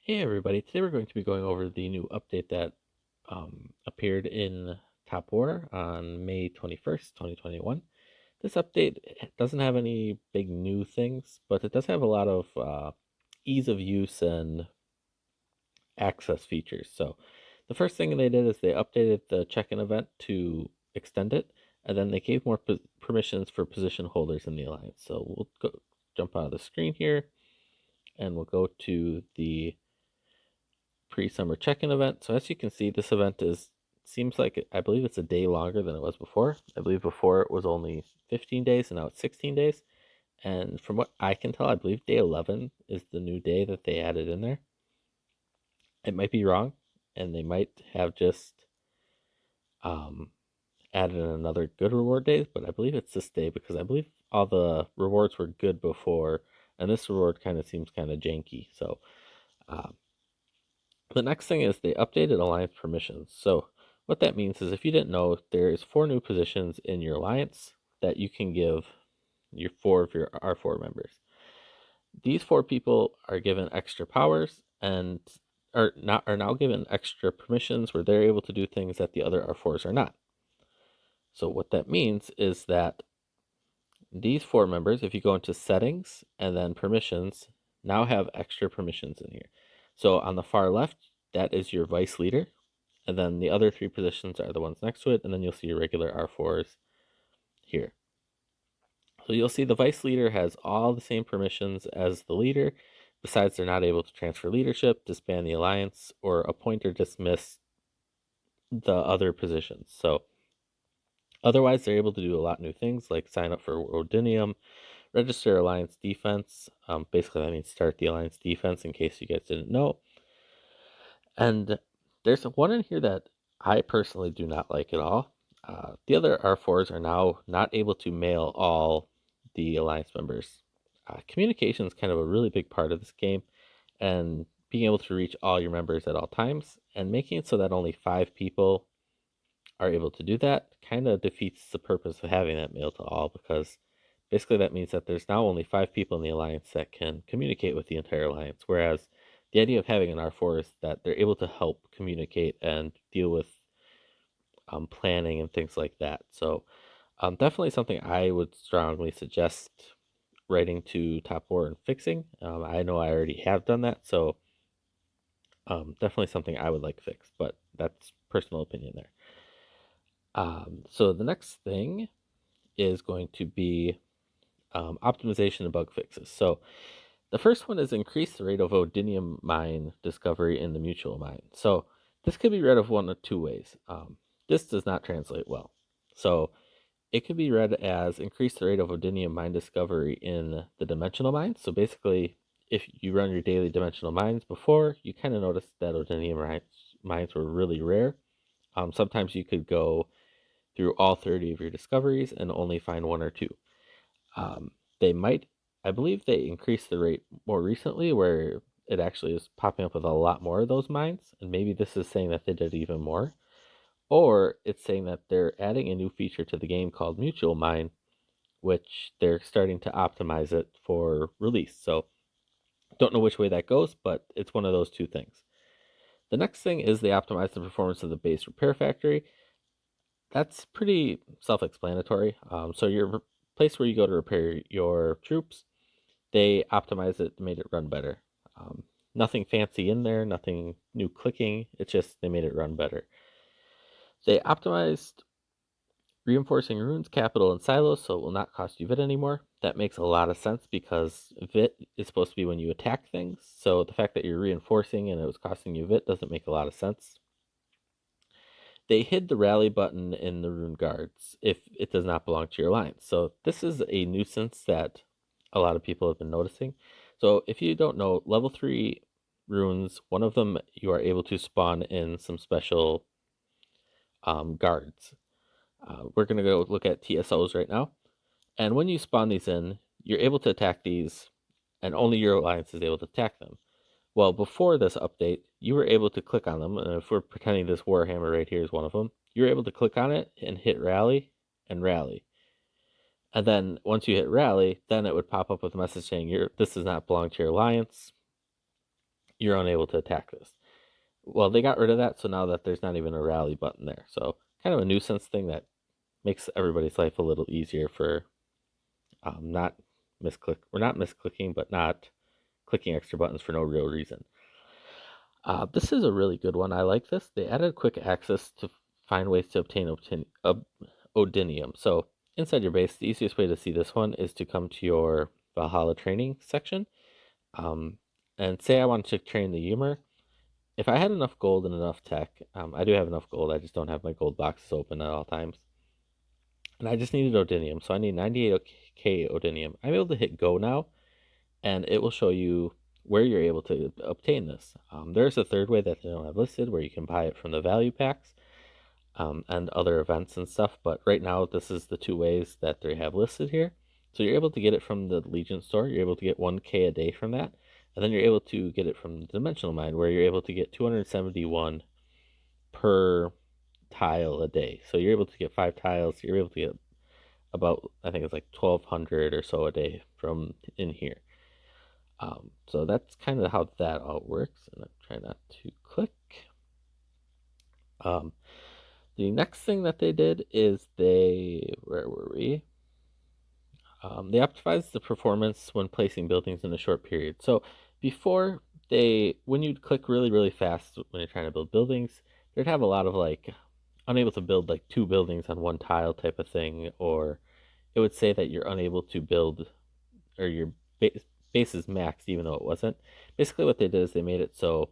Hey everybody, today we're going to be going over the new update that appeared in Top War on May 21st, 2021. This update doesn't have any big new things, but it does have a lot of ease of use and access features. So the first thing they did is they updated the check-in event to extend it, and then they gave more permissions for position holders in the alliance. So we'll jump out of the screen here, and we'll go to the pre-summer check-in event. So as you can see, this event seems like I believe it's a day longer than it was before. I believe before it was only 15 days and now it's 16 days. And from what I can tell, I believe day 11 is the new day that they added in there. It might be wrong, and they might have just um, added in another good reward days, but I believe it's this day because I believe all the rewards were good before, and this reward kind of seems kind of janky. So um, the next thing is they updated alliance permissions. So what that means is, if you didn't know, there's 4 new positions in your alliance that you can give your 4 of your R4 members. These 4 people are given extra powers and are now given extra permissions where they're able to do things that the other R4s are not. So what that means is that these 4 members, if you go into settings and then permissions, now have extra permissions in here. So on the far left, that is your vice leader. And then the other 3 positions are the ones next to it, and then you'll see your regular R4s here. So you'll see the vice leader has all the same permissions as the leader, besides they're not able to transfer leadership, disband the alliance, or appoint or dismiss the other positions. So otherwise, they're able to do a lot of new things, like sign up for Odinium, register alliance defense. Basically, that means start the alliance defense, in case you guys didn't know. And there's one in here that I personally do not like at all. The other R4s are now not able to mail all the alliance members. Communication is kind of a really big part of this game, and being able to reach all your members at all times and making it so that only 5 people are able to do that kind of defeats the purpose of having that mail to all, because basically that means that there's now only 5 people in the alliance that can communicate with the entire alliance, whereas the idea of having an R4 is that they're able to help communicate and deal with planning and things like that. So definitely something I would strongly suggest writing to Top War and fixing. I know I already have done that, so definitely something I would like fixed, but that's personal opinion there. So the next thing is going to be optimization and bug fixes. So the first one is increase the rate of Odinium mine discovery in the mutual mine. So this could be read of one of 2 ways. This does not translate well. So it could be read as increase the rate of Odinium mine discovery in the dimensional mines. So basically, if you run your daily dimensional mines before, you kind of noticed that Odinium mines were really rare. Sometimes you could go through all 30 of your discoveries and only find 1 or 2. They might, I believe they increased the rate more recently, where it actually is popping up with a lot more of those mines, and maybe this is saying that they did even more. Or it's saying that they're adding a new feature to the game called Mutual Mine, which they're starting to optimize it for release. So don't know which way that goes, but it's one of those 2 things. The next thing is they optimize the performance of the base repair factory. That's pretty self-explanatory. So your place where you go to repair your troops, they optimized it, made it run better. Nothing fancy in there, nothing new clicking. It's just they made it run better. They optimized reinforcing runes, capital, and silos, so it will not cost you VIT anymore. That makes a lot of sense because VIT is supposed to be when you attack things. So the fact that you're reinforcing and it was costing you VIT doesn't make a lot of sense. They hid the rally button in the rune guards if it does not belong to your alliance. So this is a nuisance that a lot of people have been noticing. So if you don't know, level 3 runes, one of them you are able to spawn in some special guards. We're going to go look at TSOs right now. And when you spawn these in, you're able to attack these, and only your alliance is able to attack them. Well, before this update, you were able to click on them, and if we're pretending this Warhammer right here is one of them, you're able to click on it and hit rally and rally. And then once you hit rally, then it would pop up with a message saying this does not belong to your alliance. you're unable to attack this. Well, they got rid of that, so now that there's not even a rally button there. So kind of a nuisance thing that makes everybody's life a little easier for not not misclicking, but not clicking extra buttons for no real reason. This is a really good one. I like this. They added quick access to find ways to obtain Odinium. So inside your base, the easiest way to see this one is to come to your Valhalla training section. And say I wanted to train the Humor. If I had enough gold and enough tech, I do have enough gold, I just don't have my gold boxes open at all times. And I just needed Odinium, so I need 98k Odinium. I'm able to hit go now, and it will show you where you're able to obtain this. There's a third way that they don't have listed where you can buy it from the value packs and other events and stuff, but right now this is the two ways that they have listed here. So you're able to get it from the Legion store, you're able to get 1k a day from that, and then you're able to get it from the Dimensional Mine where you're able to get 271 per tile a day. So you're able to get 5 tiles, you're able to get about, I think it's like 1200 or so a day from in here. So that's kind of how that all works, and I'm trying not to click. The next thing that they did is where were we? They optimized the performance when placing buildings in a short period. So before when you'd click really, really fast when you're trying to build buildings, they'd have a lot of like unable to build like 2 buildings on 1 tile type of thing, or it would say that you're unable to build, or your base is maxed even though it wasn't. Basically what they did is they made it so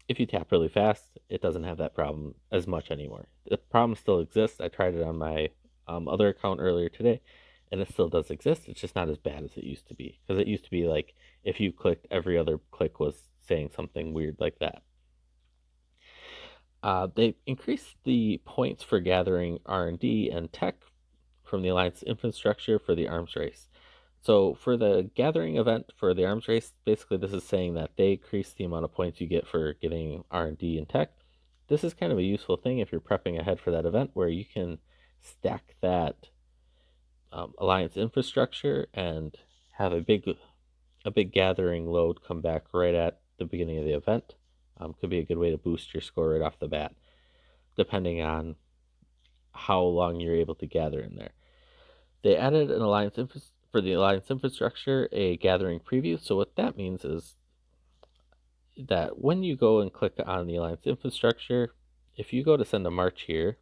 if you tap really fast, it doesn't have that problem as much anymore. The problem still exists. I tried it on my other account earlier today, and it still does exist. It's just not as bad as it used to be, because it used to be like if you clicked, every other click was saying something weird like that. They increased the points for gathering R&D and tech from the Alliance infrastructure for the arms race. So for the gathering event for the arms race, basically this is saying that they increase the amount of points you get for getting R&D and tech. This is kind of a useful thing if you're prepping ahead for that event, where you can stack that Alliance infrastructure and have a big gathering load come back right at the beginning of the event. Could be a good way to boost your score right off the bat, depending on how long you're able to gather in there. They added an for the Alliance infrastructure, a gathering preview. So what that means is that when you go and click on the Alliance infrastructure, if you go to send a march here,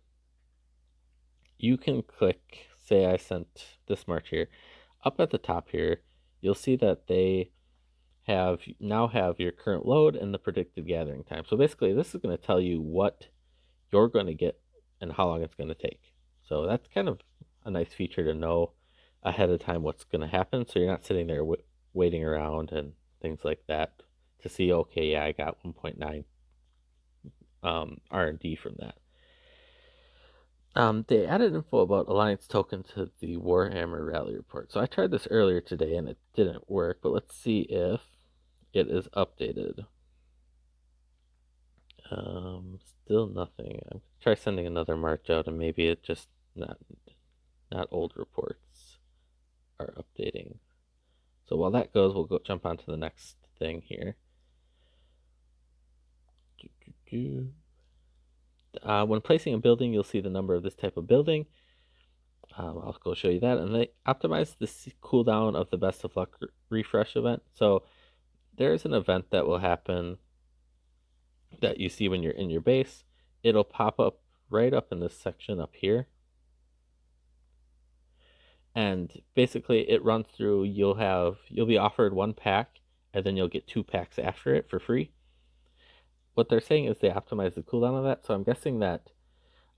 you can click, say I sent this march here, up at the top here, you'll see that they now have your current load and the predicted gathering time. So basically this is going to tell you what you're going to get and how long it's going to take. So that's kind of a nice feature to know ahead of time what's going to happen, so you're not sitting there waiting around and things like that to see, okay, yeah, I got 1.9 R&D from that. They added info about Alliance token to the Warhammer Rally Report. So I tried this earlier today and it didn't work, but let's see if it is updated. Still nothing. I'm gonna try sending another march out, and maybe it just not old reports are updating. So while that goes, we'll go jump on to the next thing here. When placing a building, you'll see the number of this type of building. I'll go show you that. And they optimized the cooldown of the Best of Luck refresh event. So there's an event that will happen that you see when you're in your base. It'll pop up right up in this section up here. And basically it runs through, you'll be offered 1 pack, and then you'll get 2 packs after it for free. What they're saying is they optimize the cooldown of that, so I'm guessing that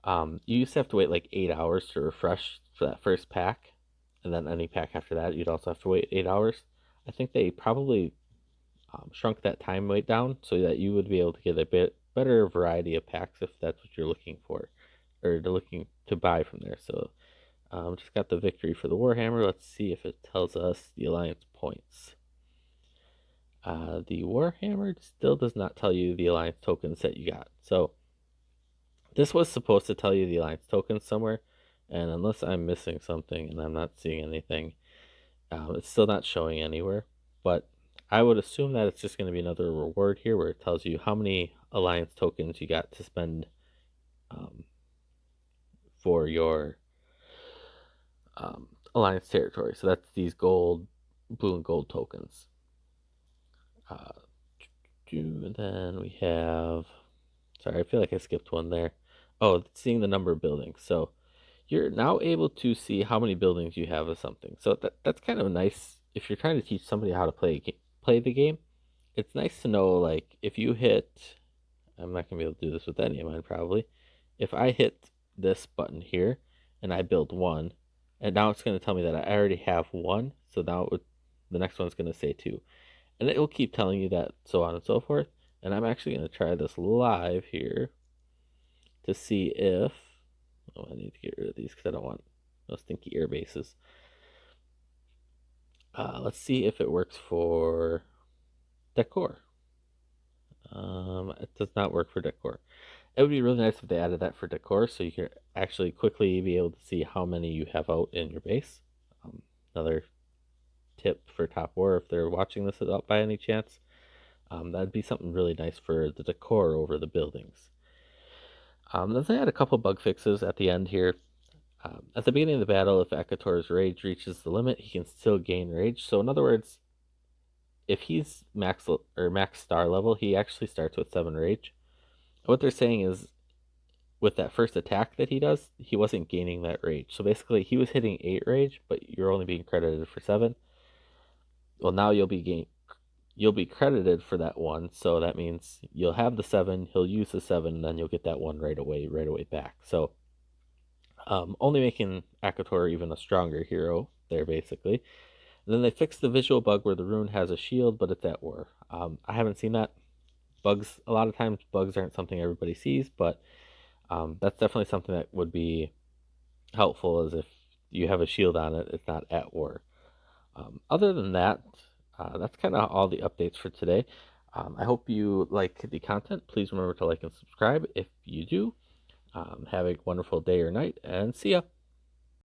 you used to have to wait like 8 hours to refresh for that first pack, and then any pack after that you'd also have to wait 8 hours. I think they probably shrunk that time way down so that you would be able to get a bit better variety of packs if that's what you're looking for, or looking to buy from there. So just got the victory for the Warhammer. Let's see if it tells us the Alliance points. The Warhammer still does not tell you the Alliance tokens that you got. So this was supposed to tell you the Alliance tokens somewhere, and unless I'm missing something and I'm not seeing anything, it's still not showing anywhere. But I would assume that it's just going to be another reward here where it tells you how many alliance tokens you got to spend um, for your alliance territory. So that's these gold, blue and gold tokens. Uh, and then we have, sorry, I feel like I skipped one there. Oh, seeing the number of buildings. So you're now able to see how many buildings you have of something. So that's kind of nice if you're trying to teach somebody how to play the game. It's nice to know, like, if you hit, I'm not gonna be able to do this with any of mine probably. If I hit this button here and I build one, and now it's gonna tell me that I already have one, so now the next one's gonna say two, and it will keep telling you that, so on and so forth. And I'm actually gonna try this live here to see if, oh, I need to get rid of these because I don't want those stinky air bases. Let's see if it works for decor. It does not work for decor. It would be really nice if they added that for decor, so you can actually quickly be able to see how many you have out in your base. Another tip for Top War, if they're watching this by any chance, that'd be something really nice for the decor over the buildings. Then they had a couple bug fixes at the end here. At the beginning of the battle, if Akator's rage reaches the limit, he can still gain rage. So in other words, if he's max star level, he actually starts with 7 rage. What they're saying is, with that first attack that he does, he wasn't gaining that rage. So basically, he was hitting 8 rage, but you're only being credited for 7. Well, now you'll be credited for that one, so that means you'll have the 7, he'll use the 7, and then you'll get that one right away back. So only making Akator even a stronger hero there, basically. And then they fixed the visual bug where the rune has a shield, but it's at war. I haven't seen that. Bugs, a lot of times bugs aren't something everybody sees, but that's definitely something that would be helpful, as if you have a shield on it, it's not at war. Other than that, that's kind of all the updates for today. I hope you like the content. Please remember to like and subscribe if you do. Have a wonderful day or night, and see ya.